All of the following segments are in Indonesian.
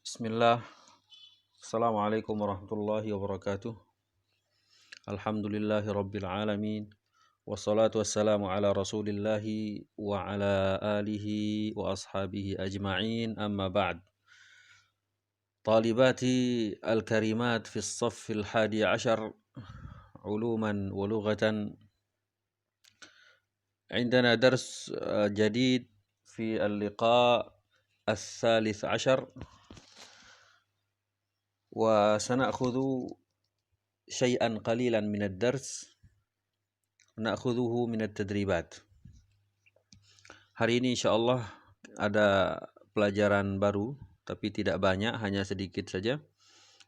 Bismillah. Assalamualaikum warahmatullahi wabarakatuh. Alhamdulillahi rabbil alamin. Wassalatu wassalamu ala rasulillahi wa ala alihi wa ashabihi ajma'in, amma ba'd. Talibati al-karimat fi as-saffil hadi ashar, uluman wa lughatan. عندنا درس جديد في اللقاء الثالث عشر، وسنأخذ شيئا قليلا من الدرس نأخذه من التدريبات. Hari ini insyaallah ada pelajaran baru, tapi tidak banyak, hanya sedikit saja.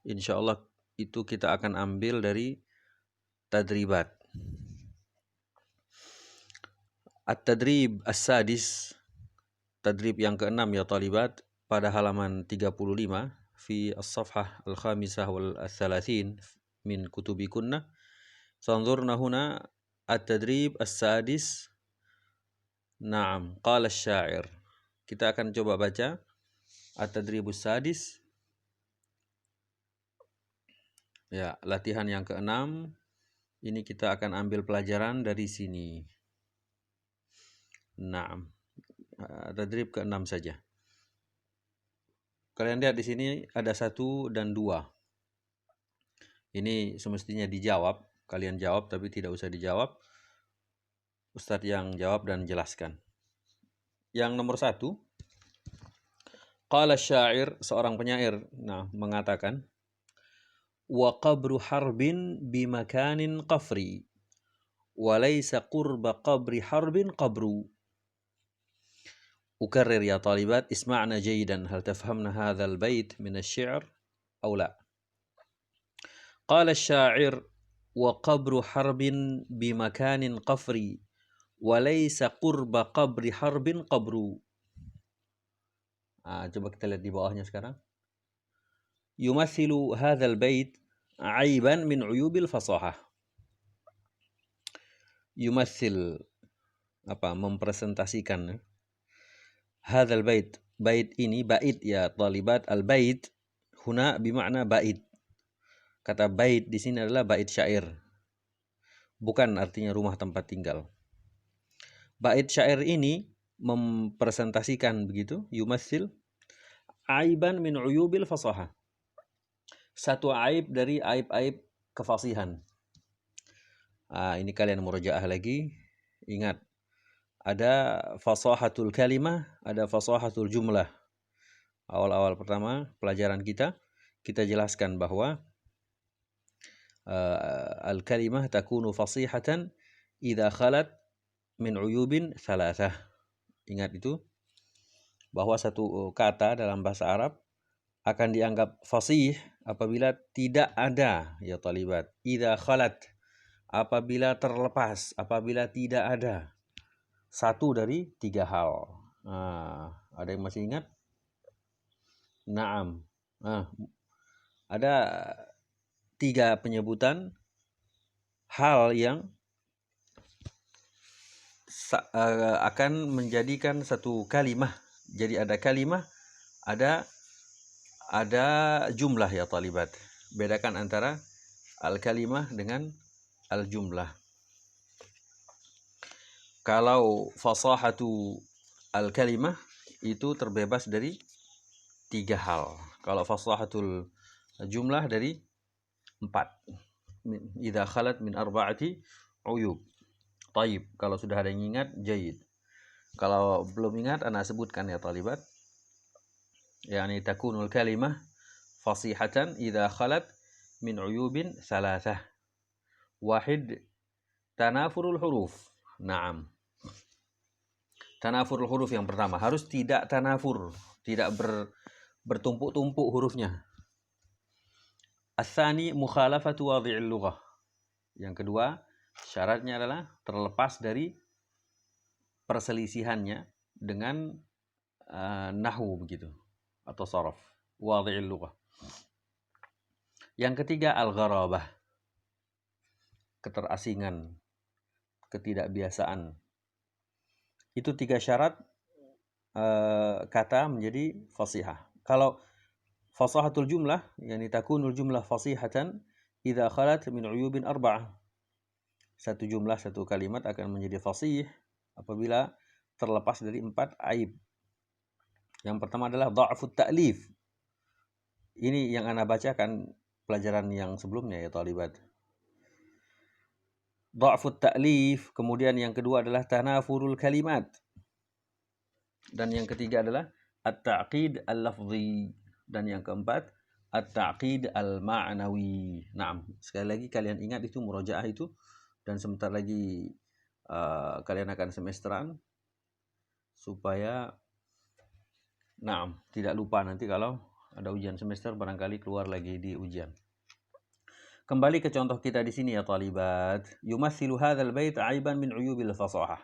Insyaallah itu kita akan ambil dari tadribat. At-tadrib as-sadis, tadrib yang ke-6 ya talibat, pada halaman 35 fi as-safhah al-khamisah wal-thalathin min kutubikunna. Sanzurna huna at-tadrib as-sadis. Naam, qala asy-sya'ir. Kita akan coba baca at-tadribus sadis. Ya, latihan yang ke-6. Ini kita akan ambil pelajaran dari sini. Naam. Tadrib ke-6 saja. Kalian lihat di sini ada 1 dan 2. Ini semestinya dijawab. Kalian jawab tapi tidak usah dijawab. Ustadz yang jawab dan jelaskan. Yang nomor 1. Qala syair, seorang penyair mengatakan, wa qabru harbin bimakanin qafri wa laysa qurba qabri harbin qabru. أكرر يا طالبات، اسمعنا جيدا، هل تفهمن هذا البيت من الشعر أو لا؟ قال الشاعر وقبر حرب بمكان قفري وليس قرب قبر حرب قبر. Coba kita lihat di bawahnya sekarang. يمثل هذا البيت عيبا من عيوب الفصاحة. يمثل mempresentasikan. Hadzal bait, bait ini, bait ya talibat, al bait huna bimakna bait. Kata bait di sini adalah bait syair, bukan artinya rumah tempat tinggal. Bait syair ini mempresentasikan begitu, yumassil aiban min uyubil fasaha, satu aib dari aib-aib kefasihan. Ini kalian murojaah lagi, ingat. Ada fasahatul kalimah, ada fasahatul jumlah. Awal-awal pertama pelajaran kita jelaskan bahwa al-kalimah takunu fasihatan idza khalat min uyubin thalathah. Ingat itu, bahwa satu kata dalam bahasa Arab akan dianggap fasih apabila tidak ada ya talibat, idza khalat, apabila terlepas, apabila tidak ada satu dari 3 hal. Ada yang masih ingat? Naam. Ada 3 penyebutan hal yang akan menjadikan satu kalimah. Jadi ada kalimah, ada jumlah ya talibat. Bedakan antara al-kalimah dengan al-jumlah. Kalau fasahatu al-kalimah itu terbebas dari 3 hal. Kalau fasahatul jumlah dari 4. Idza khalat min arba'ati uyub. Taib. Kalau sudah ada yang ingat, jayid. Kalau belum ingat, ana sebutkan ya talibat. Yani takunul kalimah fasihatan idza khalat min uyubin thalathah. Wahid, tanafurul huruf. Naam. Tanafurul huruf yang pertama harus tidak tanafur, tidak bertumpuk-tumpuk hurufnya. Ats-tsani mukhalafatu wadhi'il lughah. Yang kedua, syaratnya adalah terlepas dari perselisihannya dengan nahwu begitu atau sharaf, wadhi'il lughah. Yang ketiga, al-gharabah. Keterasingan, ketidakbiasaan. Itu 3 syarat kata menjadi fasihah. Kalau fasahatul jumlah, yani takunul jumlah fasihatan idza khalat min uyubin arba'ah. Satu jumlah, satu kalimat akan menjadi fasih apabila terlepas dari 4 aib. Yang pertama adalah dha'fut ta'lif. Ini yang Anda bacakan pelajaran yang sebelumnya ya talibat. Dha'fut ta'lif, kemudian yang kedua adalah tanafurul kalimat. Dan yang ketiga adalah at-ta'qid al-lafzi. Dan yang keempat at-ta'qid al-ma'nawi. Naam, sekali lagi kalian ingat itu murajaah itu, dan sebentar lagi kalian akan semesteran supaya tidak lupa nanti kalau ada ujian semester barangkali keluar lagi di ujian. Kembali ke contoh kita di sini ya talibat. Yumathilu hadzal bait aiban min uyubil fasahah.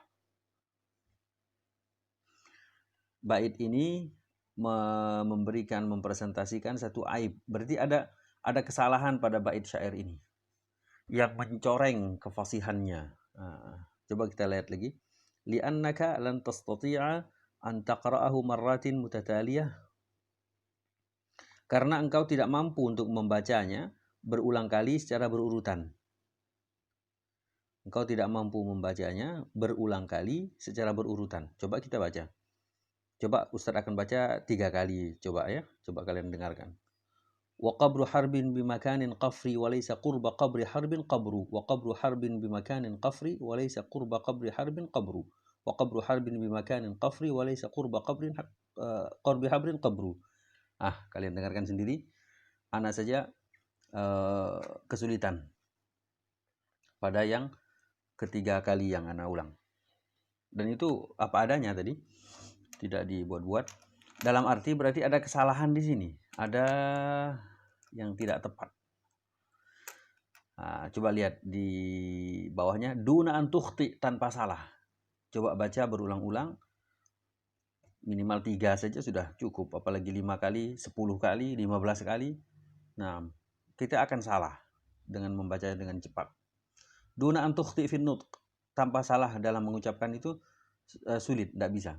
Bait ini mempresentasikan satu aib. Berarti ada kesalahan pada bait syair ini yang mencoreng kefasihannya. Coba kita lihat lagi. Li'annaka lan tastati'a an taqra'ahu marratin mutataliyah. Karena engkau tidak mampu untuk membacanya berulang kali secara berurutan. Engkau tidak mampu membacanya berulang kali secara berurutan. Coba kita baca. Coba Ustaz akan baca 3 kali. Coba ya. Coba kalian dengarkan. Wa qabru harbin bimakanin qafri wa laysa qurba qabri harbin qabru. Wa qabru harbin bimakanin qafri wa laysa qurba qabri harbin qabru. Wa qabru harbin bimakanin qafri wa laysa qurba qabri harbin qabru. Kalian dengarkan sendiri. Ana saja kesulitan pada yang ketiga kali yang Ana ulang. Dan itu apa adanya tadi. Tidak dibuat-buat. Dalam arti berarti ada kesalahan di sini. Ada yang tidak tepat. Coba lihat di bawahnya. Duna an tukhti, tanpa salah. Coba baca berulang-ulang. Minimal 3 saja sudah cukup. Apalagi 5 kali, 10 kali, 15 kali. Nah, kita akan salah dengan membacanya dengan cepat. Duna an tukhti fin nutq. Tanpa salah dalam mengucapkan itu sulit, tidak bisa.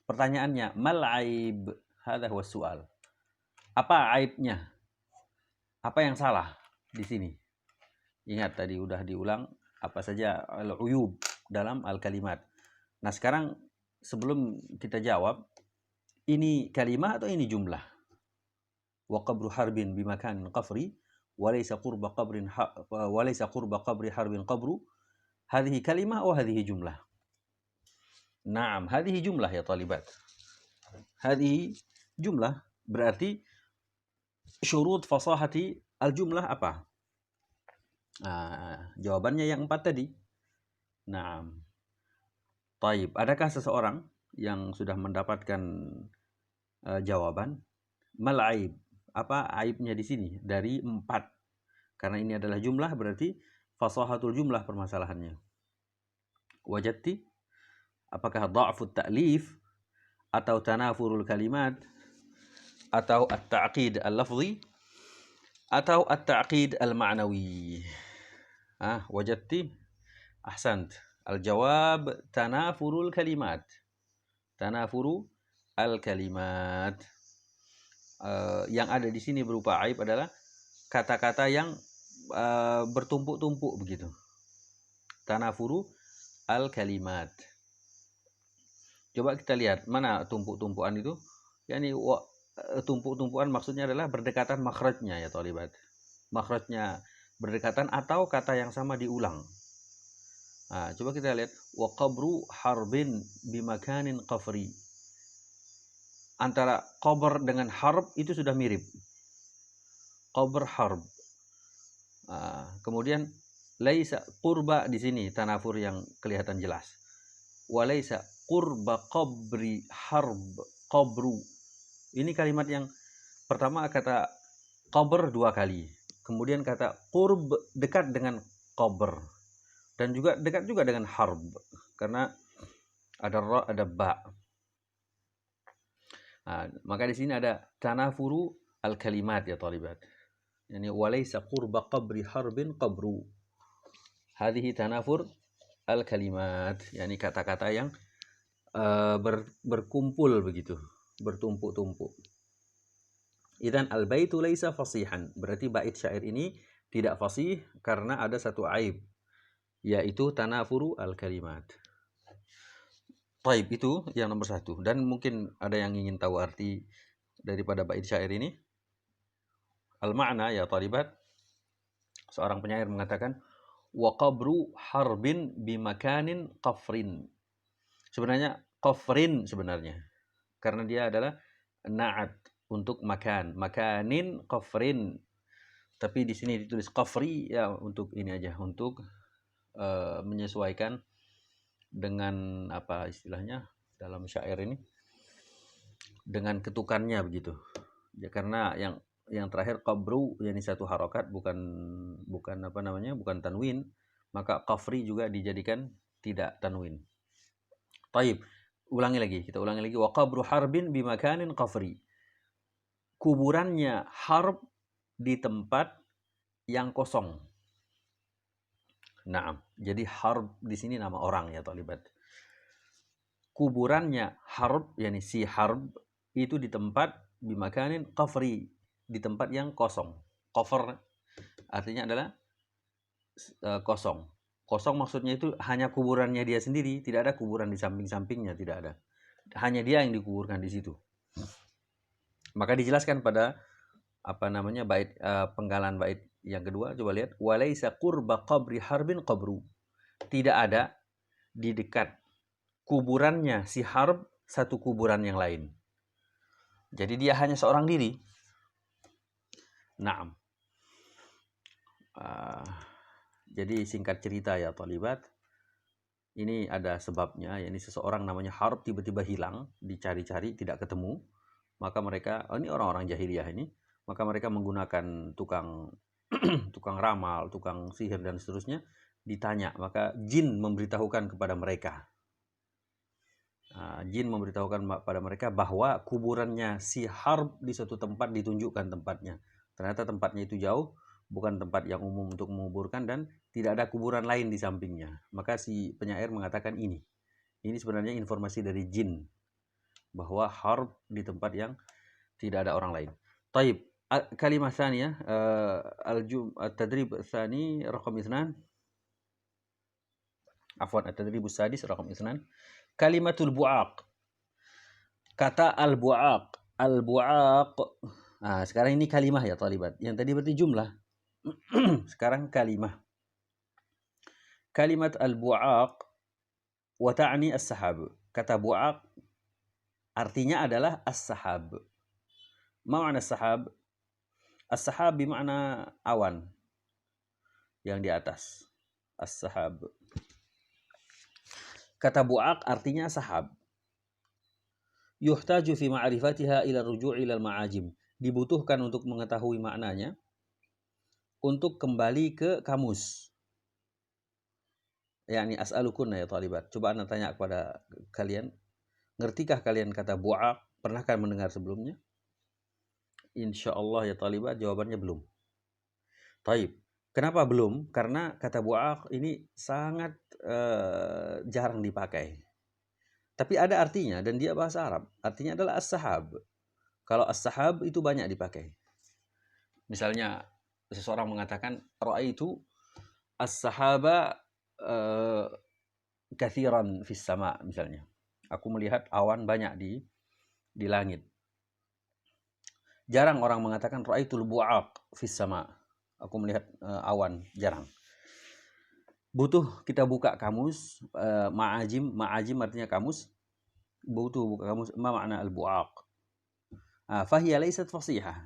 Pertanyaannya, mal aib? Hadha huwa su'al. Apa aibnya? Apa yang salah di sini? Ingat tadi udah diulang apa saja al-uyub dalam al-kalimat. Nah, sekarang sebelum kita jawab, ini kalimat atau ini jumlah? Wa qabru harbin bimakanin qafri wa laysa qurba qabri harbin qabru. Hadhihi kalimah wa hadhihi jumlah. Naam, hadhihi jumlah ya talibat. Hadhihi jumlah berarti syurut fasahati al-jumlah apa? Jawabannya yang 4 tadi. Naam. Taib, adakah seseorang yang sudah mendapatkan jawaban? Mal aib. Apa aibnya di sini? Dari 4. Karena ini adalah jumlah berarti fasahatul jumlah permasalahannya. Wajadti? Apakah dha'fut ta'lif atau tanafurul kalimat atau at-ta'qid al-lafzi atau at-ta'qid al-ma'nawi? Wajadti? Ahsant. Al-jawab tanafurul kalimat. Tanafuru al-kalimat. Yang ada di sini berupa aib adalah kata-kata yang bertumpuk-tumpuk begitu. Tanafuru al-kalimat. Coba kita lihat mana tumpuk-tumpukan itu. Yani tumpuk-tumpukan maksudnya adalah berdekatan makhrajnya ya talibat. Makhrajnya berdekatan atau kata yang sama diulang. Coba kita lihat wa qabru harbin bimakanin qafri. Antara qabr dengan harb itu sudah mirip. Qabr harb. Kemudian laisa qurba di sini tanafur yang kelihatan jelas. Wa laisa qurba qabri harb qabru. Ini kalimat yang pertama kata qabr 2 kali. Kemudian kata qurb dekat dengan qabr. Dan juga dekat juga dengan harb. Karena ada ra, ada ba. Maka di sini ada tanafuru al-kalimat ya talibat. Yani walaysa qurba qabri harbin qabru. Hadhihi tanafur al-kalimat. Yani kata-kata yang berkumpul begitu. Bertumpuk-tumpuk. Idzan al-baitu laisa fasihan. Berarti bait syair ini tidak fasih karena ada satu aib, yaitu tanafuru al-kalimat. Taib, itu yang nomor satu. Dan mungkin ada yang ingin tahu arti daripada bait syair ini. Al-ma'na ya talibat. Seorang penyair mengatakan, wa qabru harbin bimakanin qafrin. Sebenarnya qafrin sebenarnya. Karena dia adalah na'at untuk makan, makanin qafrin. Tapi di sini ditulis qafri ya untuk ini aja, untuk menyesuaikan dengan apa istilahnya dalam syair ini, dengan ketukannya begitu. Ya, karena yang terakhir qabru yakni satu harokat, bukan apa namanya, bukan tanwin, maka qafri juga dijadikan tidak tanwin. Taib, kita ulangi lagi. Wa qabru harbin bimakanin qafri. Kuburannya harb di tempat yang kosong. Naam. Jadi harb di sini nama orang ya talibat. Kuburannya harb, yakni si harb itu di tempat bimakanin qafri, di tempat yang kosong. Qafr artinya adalah kosong. Kosong maksudnya itu hanya kuburannya dia sendiri, tidak ada kuburan di samping-sampingnya, tidak ada. Hanya dia yang dikuburkan di situ. Maka dijelaskan pada apa namanya bait penggalan bait yang kedua, coba lihat, walaisa qurba qabri harbin qabru. Tidak ada di dekat kuburannya si harb satu kuburan yang lain. Jadi dia hanya seorang diri. Naam. Jadi singkat cerita ya talibat, ini ada sebabnya, yakni seseorang namanya Harb tiba-tiba hilang, dicari-cari tidak ketemu. Maka mereka, ini orang-orang jahiliyah ini, maka mereka menggunakan tukang tukang ramal, tukang sihir dan seterusnya, ditanya, maka jin memberitahukan kepada mereka. Jin memberitahukan pada mereka bahwa kuburannya si Harb di suatu tempat ditunjukkan tempatnya. Ternyata tempatnya itu jauh, bukan tempat yang umum untuk menguburkan, dan tidak ada kuburan lain di sampingnya. Maka si penyair mengatakan ini sebenarnya informasi dari jin, bahwa harb di tempat yang tidak ada orang lain. Taib, kalimah tsaniyah, at-tadrib tsani raqam 2. Afwan, at-tadrib sadis raqam 2. Kalimatul bu'aq. Kata al-bu'aq. Al-bu'aq. Sekarang ini kalimah ya talibat. Yang tadi berarti jumlah. Sekarang kalimah. Kalimat al-bu'aq wa ta'ni as-sahab. Kata bu'aq artinya adalah as-sahab. Ma makna as-sahab? As-sahab bermakna awan yang di atas. As-sahab. Kata bu'aq artinya sahab. Yuhtaju fi ma'rifatiha ila ruju' ila al-ma'ajim. Dibutuhkan untuk mengetahui maknanya, untuk kembali ke kamus. Yani as'alukunna ya talibat. Coba anda tanya kepada kalian, ngertikah kalian kata bu'aq? Pernahkah mendengar sebelumnya? Insyaallah ya talibat, jawabannya belum. Taib. Kenapa belum? Karena kata bu'aq ini sangat jarang dipakai. Tapi ada artinya dan dia bahasa Arab. Artinya adalah as-sahab. Kalau as-sahab itu banyak dipakai. Misalnya seseorang mengatakan ra'aitu as-sahaba kathiran fis sama, misalnya. Aku melihat awan banyak di langit. Jarang orang mengatakan ra'aitul bu'aq fis sama. Aku melihat awan, jarang. Butuh kita buka kamus, ma'ajim artinya kamus. Butuh buka kamus, ma makna al-bu'aq. Fahiya laysat fasihah.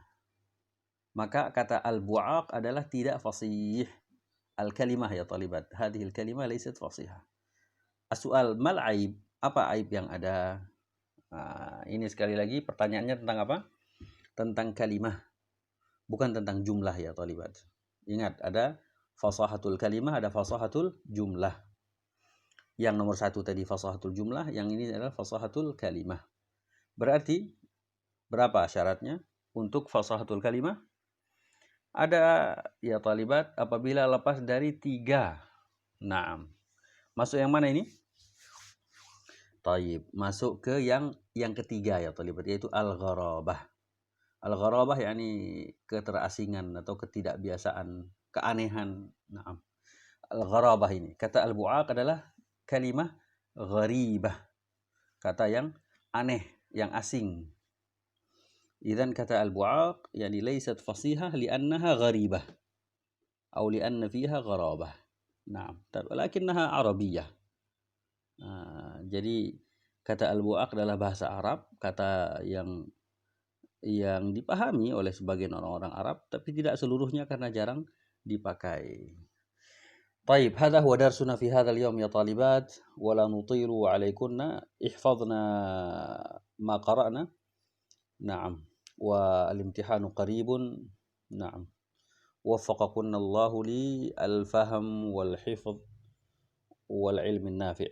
Maka kata al-bu'aq adalah tidak fasih. Al-kalimah ya talibat. Hadhil kalimah laysat fasihah. As-su'al mal aib? Apa aib yang ada? Ini sekali lagi pertanyaannya tentang apa? Tentang kalimah. Bukan tentang jumlah ya talibat. Ingat, ada fasahatul kalimah, ada fasahatul jumlah. Yang nomor satu tadi fasahatul jumlah, yang ini adalah fasahatul kalimah. Berarti berapa syaratnya untuk fasahatul kalimah? Ada ya talibat apabila lepas dari 3. Naam. Masuk yang mana ini? Taib. Masuk ke yang ketiga ya talibat, yaitu al-gharabah. Al-gharabah yakni keterasingan atau ketidakbiasaan, keanehan. Naam. Al-gharabah ini. Kata al-bu'aq adalah kalimah gharibah. Kata yang aneh, yang asing. Idzan kata al-bu'aq yani laysat fasihah li'annaha gharibah atau li'anna fiha gharabah. Naam, lakinnaha arabiyyah. Jadi kata al-bu'aq adalah bahasa Arab, kata yang dipahami oleh sebagian orang-orang Arab, tapi tidak seluruhnya karena jarang dipakai. طيب هذا هو درسنا في هذا اليوم يا طالبات ولا نطيل عليكن احفظنا ما قرأنا نعم والامتحان قريب نعم وفقكن الله للفهم والحفظ والعلم النافع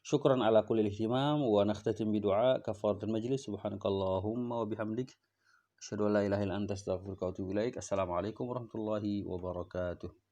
شكرا على كل الاهتمام ونختتم بدعاء كفارة المجلس سبحانك اللهم وبحمدك أشهد أن لا إله إلا أنت أستغفرك وأتوب إليك السلام عليكم ورحمة الله وبركاته